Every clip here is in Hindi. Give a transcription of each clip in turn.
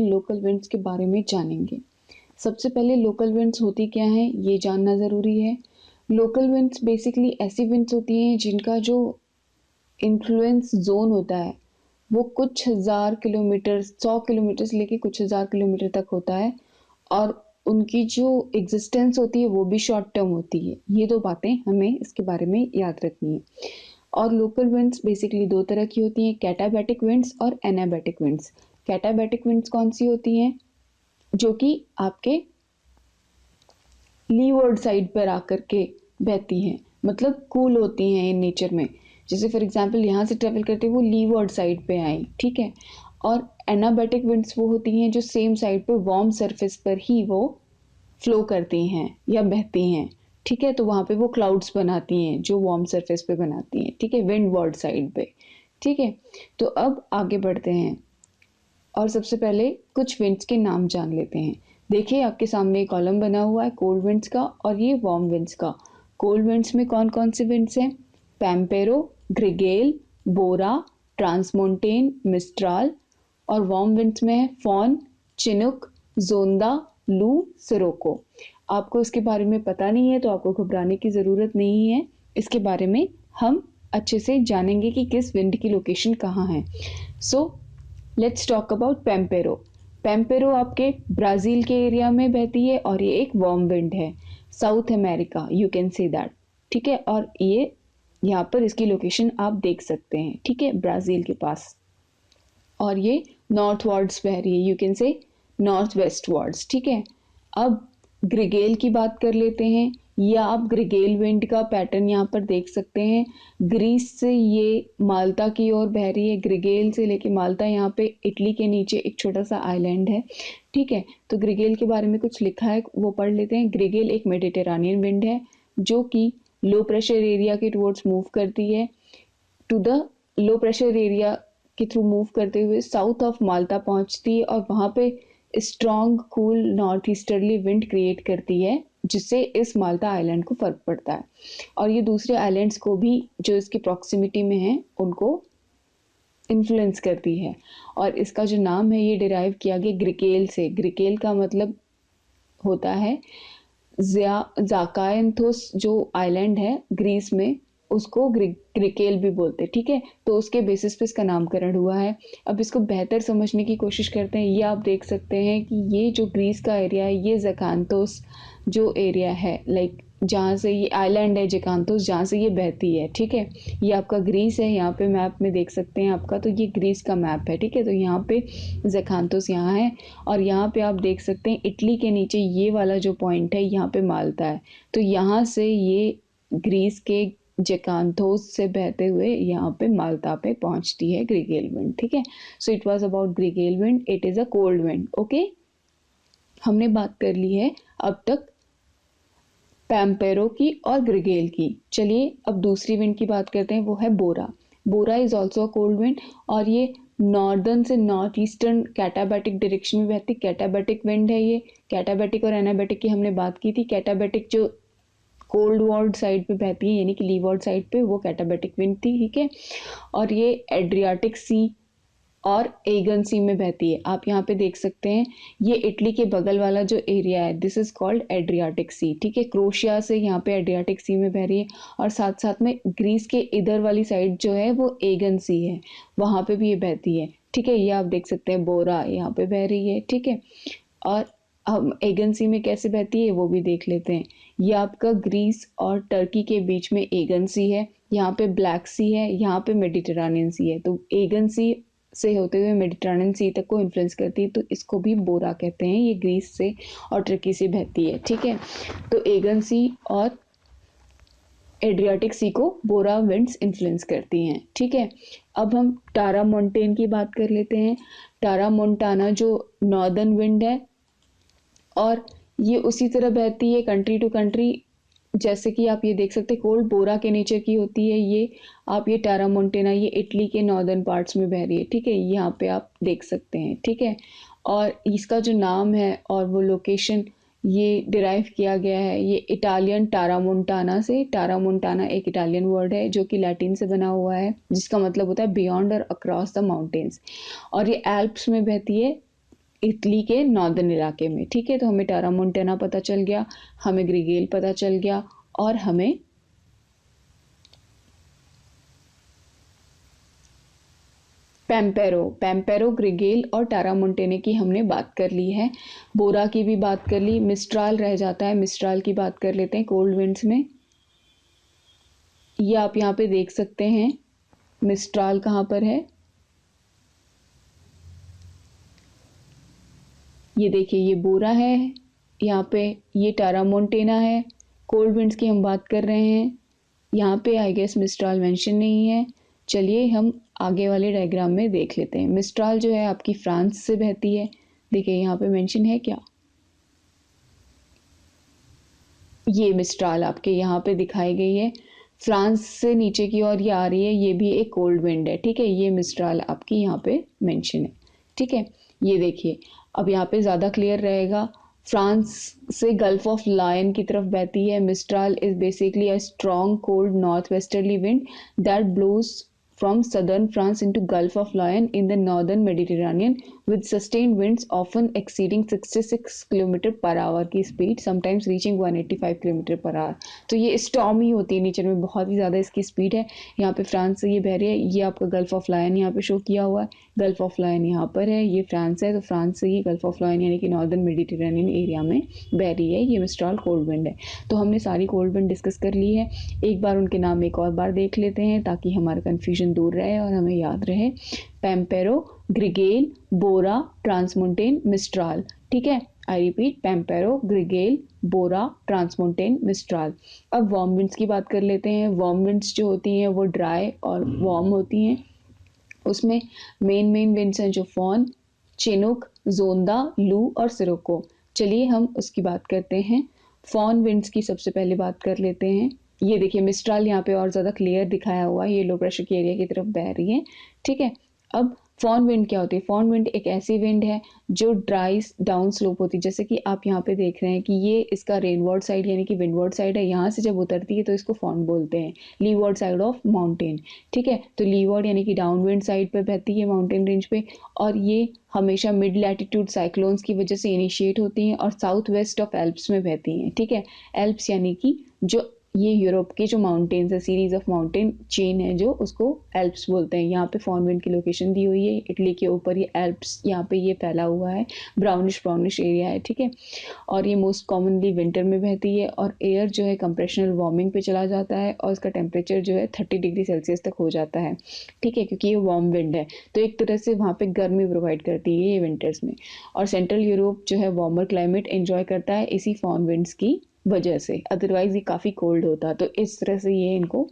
लोकल विंड्स के बारे में जानेंगे। सबसे पहले लोकल विंड्स होती क्या हैं ये जानना ज़रूरी है। लोकल विंड्स बेसिकली ऐसी विंड्स होती हैं जिनका जो इन्फ्लुएंस जोन होता है वो कुछ हज़ार किलोमीटर, 100 किलोमीटर से लेके कुछ हज़ार किलोमीटर तक होता है, और उनकी जो एग्जिस्टेंस होती है वो भी शॉर्ट टर्म होती है। ये दो बातें हमें इसके बारे में याद रखनी है। और लोकल विंड्स बेसिकली दो तरह की होती हैं, कैटाबैटिक विंड्स और एनाबैटिक विंड्स। कैटाबैटिक विंड्स कौन सी होती हैं? जो कि आपके लीवर्ड साइड पर आकर के बहती हैं, मतलब कूल होती हैं इन नेचर में। जैसे फॉर एग्जांपल यहाँ से ट्रेवल करते वो लीवर्ड साइड पे आई, ठीक है। और एनाबैटिक विंड्स वो होती हैं जो सेम साइड पे वार्म सरफेस पर ही वो फ्लो करती हैं या बहती हैं, ठीक है। तो वहाँ पे वो क्लाउड्स बनाती हैं जो वार्म सरफेस पे बनाती हैं, ठीक है, विंडवर्ड साइड पे, ठीक है। तो अब आगे बढ़ते हैं और सबसे पहले कुछ विंड्स के नाम जान लेते हैं। देखिए आपके सामने एक कॉलम बना हुआ है कोल्ड विंड्स का और ये वार्म विंड्स का। कोल्ड विंड्स में कौन कौन से विंड्स हैं? पैम्पेरो, ग्रिगेल, बोरा, ट्रांसमोंटेन, मिस्ट्राल। और वार्म विंड्स में है फॉन, चिनुक, जोंदा, लू, सिरोको। आपको इसके बारे में पता नहीं है तो आपको घबराने की ज़रूरत नहीं है। इसके बारे में हम अच्छे से जानेंगे कि किस विंड की लोकेशन कहाँ है। So let's talk about Pampero. Pampero आपके ब्राज़ील के एरिया में बहती है और ये एक वार्म विंड है, south America, you can say that, ठीक है। और ये यहाँ पर इसकी लोकेशन आप देख सकते हैं, ठीक है, ब्राज़ील के पास। और ये नॉर्थ वार्ड्स बह रही है, you can say north west wards, ठीक है। अब ग्रिगेल की बात कर लेते हैं, या आप ग्रिगेल विंड का पैटर्न यहाँ पर देख सकते हैं। ग्रीस से ये माल्टा की ओर बह रही है, ग्रिगेल से लेके माल्टा, यहाँ पे इटली के नीचे एक छोटा सा आइलैंड है, ठीक है। तो ग्रिगेल के बारे में कुछ लिखा है वो पढ़ लेते हैं। ग्रिगेल एक मेडिटेरानियन विंड है जो कि लो प्रेशर एरिया के टुवर्ड्स मूव करती है, to the low pressure area के थ्रू मूव करते हुए साउथ ऑफ माल्टा पहुंचती है और वहाँ पे strong cool north easterly wind create करती है, जिससे इस माल्टा आइलैंड को फर्क पड़ता है और ये दूसरे आइलैंड्स को भी जो इसकी प्रॉक्सिमिटी में है उनको इन्फ्लुएंस करती है। और इसका जो नाम है ये डिराइव किया गया ग्रिकेल से। ग्रिकेल का मतलब होता है जाकायंथोस, जो आइलैंड है ग्रीस में उसको ग्रिकेल भी बोलते हैं, ठीक है। तो उसके बेसिस पे इसका नामकरण हुआ है। अब इसको बेहतर समझने की कोशिश करते हैं। ये आप देख सकते हैं कि ये जो ग्रीस का एरिया है ये जकांथोस जो एरिया है, लाइक जहाँ से ये आइलैंड है जकांथोस, जहाँ से ये बहती है, ठीक है। ये आपका ग्रीस है, यहाँ पे मैप में देख सकते हैं आपका, तो ये ग्रीस का मैप है, ठीक है। तो यहाँ पे जकांथोस यहाँ है और यहाँ पे आप देख सकते हैं इटली के नीचे ये वाला जो पॉइंट है यहाँ पे माल्टा है। तो यहाँ से ये ग्रीस के जकांथोस से बहते हुए यहाँ पे माल्टा पे पहुँचती है ग्रिगेल विंड, ठीक है। So it was about gregale wind, it is a cold wind, okay. हमने बात कर ली है अब तक पैम्पेरो की और ग्रिगेल की। चलिए अब दूसरी विंड की बात करते हैं, वो है bora. Bora is also a cold wind और ये नॉर्दर्न से नॉर्थ ईस्टर्न कैटाबैटिक डायरेक्शन में बहती कैटाबैटिक विंड है। ये कैटाबैटिक और एनाबैटिक की हमने बात की थी। कैटाबैटिक जो कोल्ड वर्ड साइड पे बहती है यानी कि लीवर्ड साइड पे, वो कैटाबैटिक विंड थी, ठीक है। और ये एड्रियाटिक सी और एगन सी में बहती है। आप यहाँ पे देख सकते हैं ये इटली के बगल वाला जो एरिया है दिस इज कॉल्ड एड्रियाटिक सी, ठीक है। क्रोशिया से यहाँ पे एड्रियाटिक सी में बह रही है और साथ साथ में ग्रीस के इधर वाली साइड जो है वो एगन सी है, वहाँ पे भी ये बहती है, ठीक है। ये आप देख सकते हैं बोरा यहाँ पे बह रही है, ठीक है। और हम एगन सी में कैसे बहती है वो भी देख लेते हैं। ये आपका ग्रीस और टर्की के बीच में एगन सी है, यहाँ पे ब्लैक सी है, यहाँ पे मेडिटेरानियन सी है। तो एगन सी से होते हुए मेडिटेरेनियन सी तक को इन्फ्लुएंस करती है, तो इसको भी बोरा कहते हैं। ये ग्रीस से और टर्की से बहती है, ठीक है। तो एगन सी और एड्रियाटिक सी को बोरा विंड्स इन्फ्लुएंस करती हैं, ठीक है। अब हम टारा मोंटेन की बात कर लेते हैं। टारा मोंटाना जो नॉर्दर्न विंड है और ये उसी तरह बहती है कंट्री टू कंट्री, जैसे कि आप ये देख सकते हैं कोल्ड बोरा के नेचर की होती है ये। आप ये टारा मोंटेना ये इटली के नॉर्दर्न पार्ट्स में बह रही है, ठीक है, यहाँ पे आप देख सकते हैं, ठीक है। और इसका जो नाम है और वो लोकेशन ये डिराइव किया गया है ये इटालियन टारामोंटाना से। टारामोंटाना एक इटालियन वर्ड है जो कि लैटिन से बना हुआ है, जिसका मतलब होता है बियॉन्ड और अक्रॉस द माउंटेन्स। और ये एल्प्स में बहती है इटली के नॉर्दर्न इलाके में, ठीक है। तो हमें टारामोंटेना पता चल गया, हमें ग्रिगेल पता चल गया, और हमें पैम्पेरो, ग्रिगेल और टारामोंटेने की हमने बात कर ली है। बोरा की भी बात कर ली, मिस्ट्राल रह जाता है, मिस्ट्राल की बात कर लेते हैं कोल्ड विंड्स में। ये आप यहाँ पे देख सकते हैं मिस्ट्राल कहाँ पर है, ये देखिए ये बोरा है, यहाँ पे ये टारामोंटेना है। कोल्ड विंड्स की हम बात कर रहे हैं, यहाँ पे आई गेस मिस्ट्राल मेंशन नहीं है। चलिए हम आगे वाले डायग्राम में देख लेते हैं। मिस्ट्राल जो है आपकी फ्रांस से बहती है, देखिए यहाँ पे मेंशन है क्या, ये मिस्ट्राल आपके यहाँ पे दिखाई गई है, फ्रांस से नीचे की ओर ये आ रही है, ये भी एक कोल्ड विंड है, ठीक है। ये मिस्ट्राल आपकी यहाँ पे मेंशन है, ठीक है। ये देखिए अब यहाँ पे ज़्यादा क्लियर रहेगा, फ्रांस से गल्फ ऑफ लायन की तरफ बहती है। Mistral is basically a strong cold north westerly wind that blows from southern France into Gulf of Lion in the northern Mediterranean with sustained winds often exceeding 66 km per hour की speed, sometimes reaching 185 km per hour। तो ये स्टॉर्म ही होती है नेचर में, बहुत ही ज़्यादा इसकी स्पीड है। यहाँ पे फ्रांस से ये बह रही है, ये आपका गल्फ ऑफ लायन यहाँ पे शो किया हुआ है, गल्फ ऑफ लायन यहाँ पर है, ये फ्रांस है, तो फ्रांस से ही गल्फ ऑफ लायन यानी कि नॉर्दर्न मेडिटेरेनियन एरिया में बह रही है, ये मिस्ट्राल कोल्ड विंड है। तो हमने सारी कोल्ड विंड डिस्कस कर ली है, एक बार उनके नाम एक और बार देख लेते हैं ताकि हमारा कन्फ्यूजन दूर रहे और हमें याद रहे। पैम्पेरो, ग्रिगेल, बोरा, ट्रांसमोंटेन, मिस्ट्राल, ठीक है। आई रिपीट, पैम्पेरो, ग्रिगेल, बोरा, ट्रांसमोंटेन, मिस्ट्राल। अब वार्म विंड्स की बात कर लेते हैं। वार्म विंड्स जो होती हैं वो ड्राई और वार्म होती हैं, उसमें मेन विंड्स हैं जो फॉन, चिनुक, जोंदा, लू और सिरोको। चलिए हम उसकी बात करते हैं। फॉन विंड्स की सबसे पहले बात कर लेते हैं। ये देखिए मिस्ट्राल यहाँ पे और ज़्यादा क्लियर दिखाया हुआ है, ये लो प्रेशर की एरिया की तरफ बह रही है, ठीक है। अब फॉन विंड क्या होती है, फॉन विंड एक ऐसी विंड है जो ड्राई डाउन स्लोप होती है, जैसे कि आप यहाँ पे देख रहे हैं कि ये इसका रेनवर्ड साइड यानी कि विंडवर्ड साइड है, यहाँ से जब उतरती है तो इसको फॉन बोलते हैं, लीवर्ड साइड ऑफ माउंटेन, ठीक है। तो लीवर्ड यानी कि डाउन विंड साइड पे बहती है माउंटेन रेंज पे, और ये हमेशा मिड लैटिट्यूड साइक्लोन्स की वजह से इनिशिएट होती हैं और साउथ वेस्ट ऑफ एल्प्स में बहती हैं, ठीक है। एल्प्स यानी कि जो ये यूरोप के जो माउंटेन्स है, सीरीज ऑफ माउंटेन चेन है जो, उसको एल्प्स बोलते हैं। यहाँ पे फॉन विंड की लोकेशन दी हुई है, इटली के ऊपर ये एल्प्स यहाँ पे ये फैला हुआ है, ब्राउनिश एरिया है, ठीक है। और ये मोस्ट कॉमनली विंटर में बहती है और एयर जो है कंप्रेशनल वार्मिंग पे चला जाता है और उसका टेम्परेचर जो है 30 डिग्री सेल्सियस तक हो जाता है, ठीक है, क्योंकि ये वार्म विंड है। तो एक तरह से वहाँ पे गर्मी प्रोवाइड करती है ये विंटर्स में, और सेंट्रल यूरोप जो है वार्मर क्लाइमेट एंजॉय करता है इसी फॉन विंड्स की वजह से, अदरवाइज ये काफ़ी कोल्ड होता। तो इस तरह से ये इनको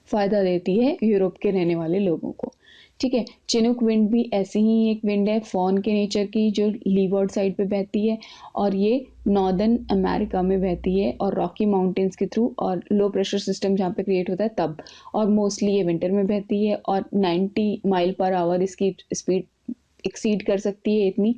फ़ायदा देती है यूरोप के रहने वाले लोगों को, ठीक है। चिनुक विंड भी ऐसी ही एक विंड है फॉन के नेचर की, जो लीवर्ड साइड पे बहती है और ये नॉर्दर्न अमेरिका में बहती है और रॉकी माउंटेन्स के थ्रू, और लो प्रेशर सिस्टम जहाँ पे क्रिएट होता है तब, और मोस्टली ये विंटर में बहती है और 90 माइल पर आवर इसकी स्पीड एक्सीड कर सकती है इतनी,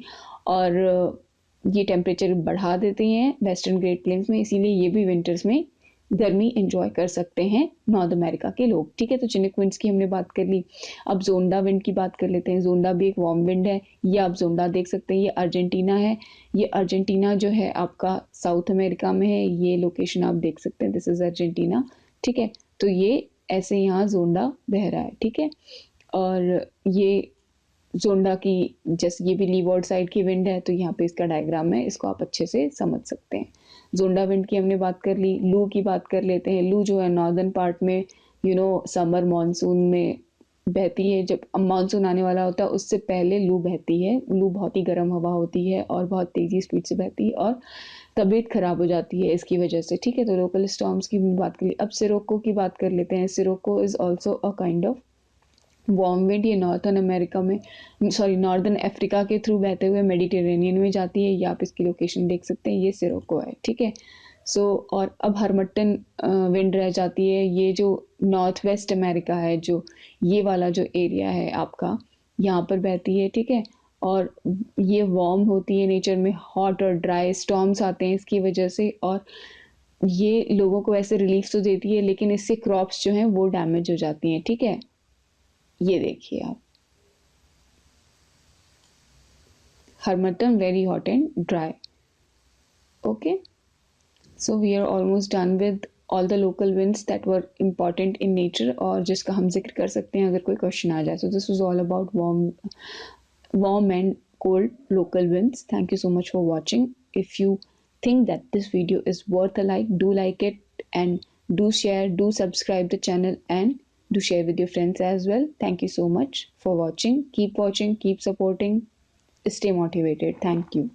और ये टेम्परेचर बढ़ा देते हैं वेस्टर्न ग्रेट प्लेन्स में, इसीलिए ये भी विंटर्स में गर्मी एंजॉय कर सकते हैं नॉर्थ अमेरिका के लोग, ठीक है। तो चिनुक विंड्स की हमने बात कर ली। अब जोंडा विंड की बात कर लेते हैं। जोंडा भी एक वार्म विंड है, ये आप जोंडा देख सकते हैं, ये अर्जेंटीना है, ये अर्जेंटीना जो है आपका साउथ अमेरिका में है, ये लोकेशन आप देख सकते हैं, दिस इज अर्जेंटीना, ठीक है। तो ये ऐसे यहाँ जोंडा बह रहा है, ठीक है। और ये जोंडा की जैसे ये भी लीवर्ड साइड की विंड है, तो यहाँ पे इसका डायग्राम है, इसको आप अच्छे से समझ सकते हैं। जोंडा विंड की हमने बात कर ली। लू की बात कर लेते हैं। लू जो है नॉर्दर्न पार्ट में समर मानसून में बहती है, जब मानसून आने वाला होता है उससे पहले लू बहती है। लू बहुत ही गर्म हवा होती है और बहुत तेज़ी स्पीड से बहती है और तबीयत खराब हो जाती है इसकी वजह से, ठीक है। तो लोकल स्टॉर्म्स की बात कर ली। अब सिरोको की बात कर लेते हैं। Scirocco is also a kind of warm wind, ये नॉर्थन अमेरिका में नॉर्दर्न अफ्रीका के थ्रू बहते हुए मेडिटेरेनियन में जाती है, ये आप इसकी लोकेशन देख सकते हैं, ये सिरोको है, ठीक है। और अब हरमट्टन विंड रह जाती है, ये जो नॉर्थ वेस्ट अमेरिका है, जो ये वाला जो एरिया है आपका, यहाँ पर बहती है, ठीक है। और ये वार्म होती है नेचर में, हॉट और ड्राई स्टॉर्म्स आते हैं इसकी वजह से, और ये लोगों को ऐसे रिलीफ तो देती है लेकिन इससे क्रॉप्स जो हैं वो डैमेज हो जाती हैं, ठीक है। ये देखिए आप Harmattan, very hot and dry. Okay, so we are almost done with all the local winds that were important in nature और जिसका हम जिक्र कर सकते हैं अगर कोई क्वेश्चन आ जाए. So this was all about warm and cold local winds. Thank you so much for watching. If you think that this video is worth a like, do like it and do share, do subscribe the channel and do share with your friends as well. Thank you so much for watching. Keep supporting, stay motivated. Thank you.